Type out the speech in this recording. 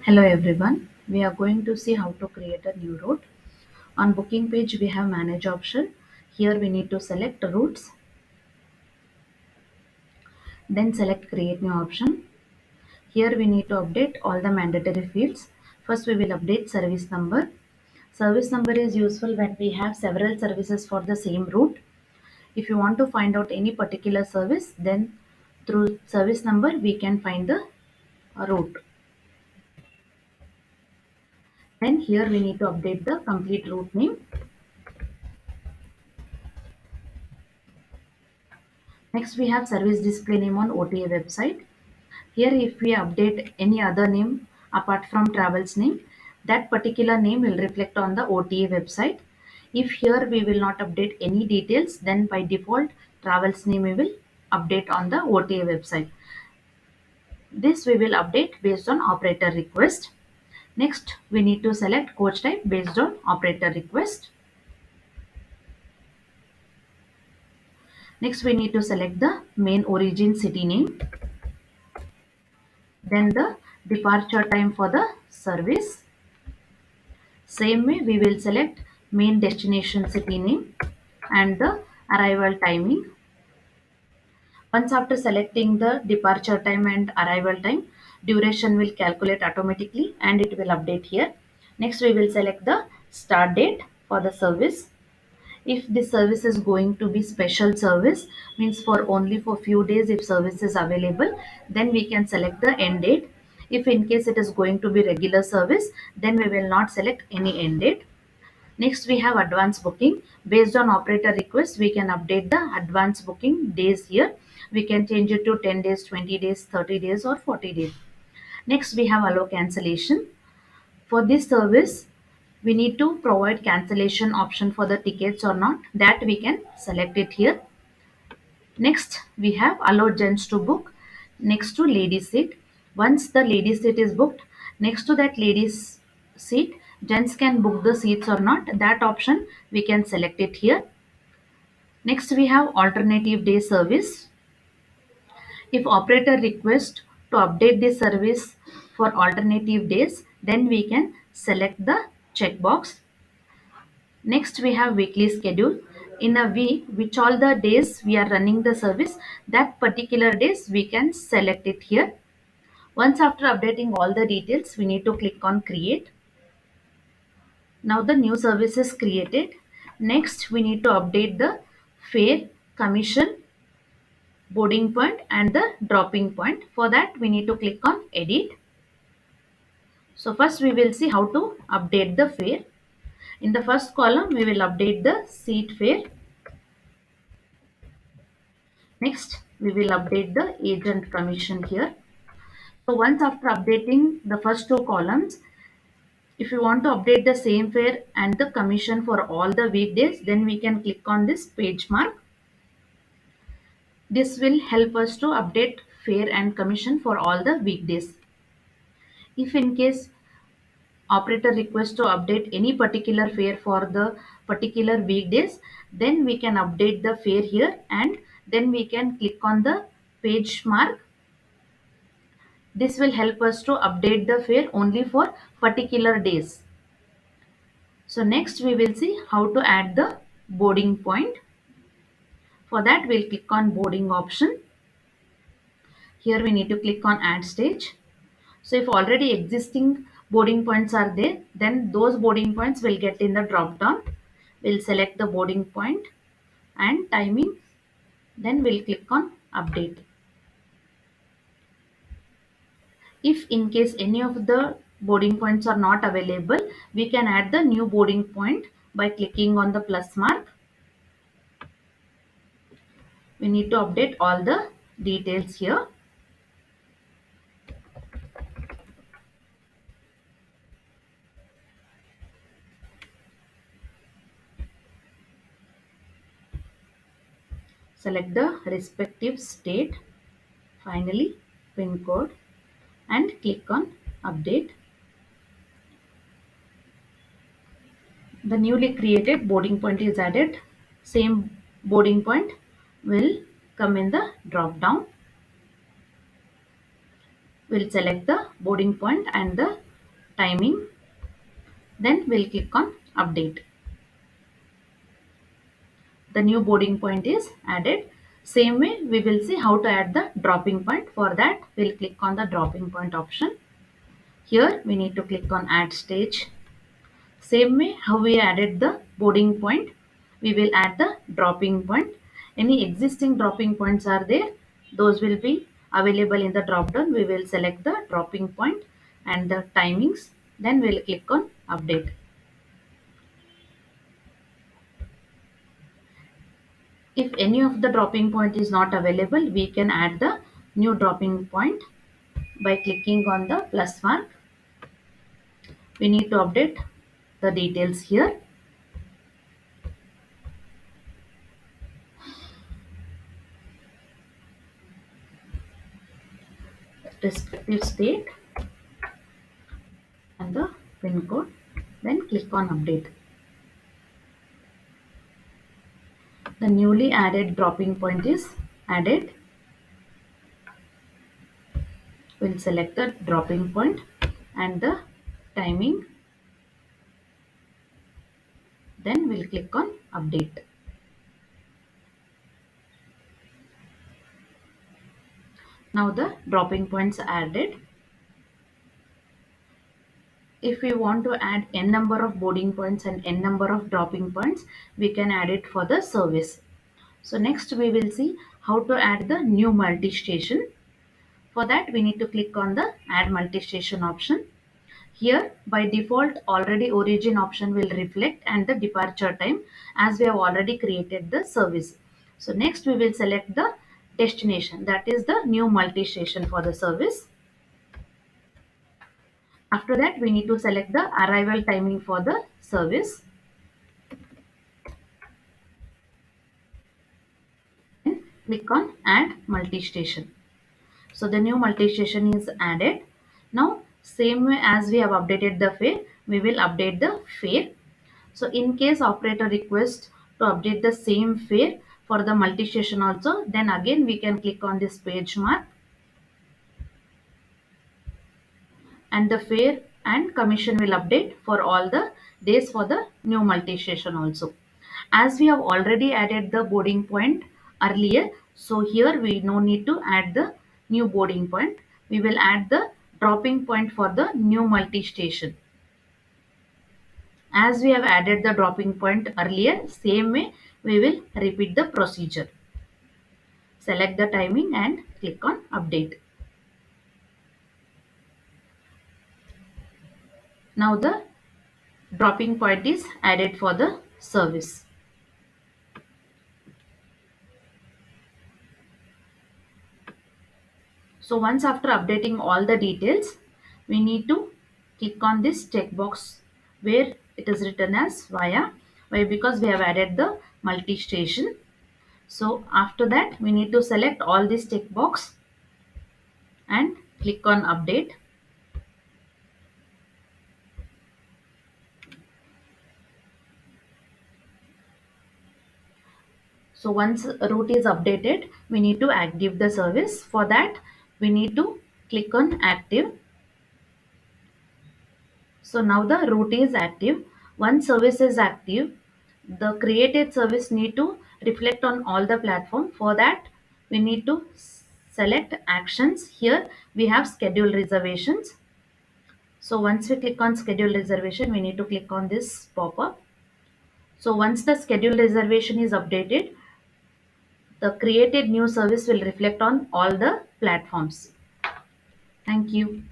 Hello everyone. We are going to see how to create a new route. On booking page we have manage option. Here we need to select routes, then select create new option. Here we need to update all the mandatory fields. First we will update service number. Service number is useful when we have several services for the same route. If you want to find out any particular service, then through service number we can find the route. Then here we need to update the complete route name. Next we have service display name on OTA website. Here if we update any other name apart from travels name, that particular name will reflect on the OTA website. If here we will not update any details, then by default travels name we will update on the OTA website. This we will update based on operator request. Next we need to select coach type based on operator request. Next we need to select the main origin city name, then the departure time for the service. Same way, we will select main destination city name and the arrival timing. Once after selecting the departure time and arrival time, duration will calculate automatically and it will update here. Next, we will select the start date for the service. If this service is going to be special service, means for only for few days if service is available, then we can select the end date. If in case it is going to be regular service, then we will not select any end date. Next, we have advance booking. Based on operator request, we can update the advance booking days here. We can change it to 10 days, 20 days, 30 days, or 40 days. Next, we have allow cancellation. For this service, we need to provide cancellation option for the tickets or not. That we can select it here. Next, we have allow gents to book next to lady seat. Once the lady seat is booked, next to that lady's seat, gents can book the seats or not. That option we can select it here. Next, we have alternative day service. If operator requests to update the service for alternative days, then we can select the checkbox. Next, we have weekly schedule. In a week, which all the days we are running the service, that particular days we can select it here. Once after updating all the details, we need to click on create. Now the new service is created. Next, we need to update the fare, commission, boarding point and the dropping point. For that, we need to click on edit. So first we will see how to update the fare. In the first column, we will update the seat fare. Next, we will update the agent commission here. So once after updating the first two columns, if you want to update the same fare and the commission for all the weekdays, then we can click on this page mark. This will help us to update fare and commission for all the weekdays. If in case operator requests to update any particular fare for the particular weekdays, then we can update the fare here and then we can click on the page mark. This will help us to update the fare only for particular days. So next we will see how to add the boarding point. For that we'll click on boarding option. Here we need to click on add stage. So if already existing boarding points are there, then those boarding points will get in the drop down. We'll select the boarding point and timing. Then we'll click on update. If in case any of the boarding points are not available, we can add the new boarding point by clicking on the plus mark. We need to update all the details here. Select the respective state, finally pin code and click on update. The newly created boarding point is added. Same boarding point will come in the drop down. We'll select the boarding point and the timing, then we'll click on update. The new boarding point is added. Same way we will see how to add the dropping point. For that we'll click on the dropping point option. Here we need to click on add stage. Same way how we added the boarding point, we will add the dropping point. Any existing dropping points are there, those will be available in the drop down. We will select the dropping point and the timings, then we'll click on update. If any of the dropping point is not available, we can add the new dropping point by clicking on the plus mark. We need to update the details here. Respective state and the pin code, then click on update. The newly added dropping point is added. We'll select the dropping point and the timing, then we'll click on update. Now the dropping points are added. If we want to add n number of boarding points and n number of dropping points, we can add it for the service. So next we will see how to add the new multi-station. For that we need to click on the add multi-station option. Here by default already origin option will reflect and the departure time, as we have already created the service. So next we will select the destination, that is the new multi-station for the service. After that we need to select the arrival timing for the service and click on add multi-station. So the new multi-station is added. Now same way as we have updated the fare, we will update the fare. So in case operator requests to update the same fare for the multi-station also, then again we can click on this page mark and the fare and commission will update for all the days for the new multi-station also. As we have already added the boarding point earlier, so here we no need to add the new boarding point. We will add the dropping point for the new multi-station. As we have added the dropping point earlier, same way we will repeat the procedure. Select the timing and click on update. Now the dropping point is added for the service. So once after updating all the details, we need to click on this checkbox where it is written as via. Why? Because we have added the multi-station. So after that, we need to select all this checkbox and click on update. So once route is updated, we need to active the service. For that, we need to click on active. So now the route is active. Once service is active, the created service need to reflect on all the platform. For that, we need to select actions. Here we have schedule reservations. So once we click on schedule reservation, we need to click on this pop-up. So once the schedule reservation is updated, the created new service will reflect on all the platforms. Thank you.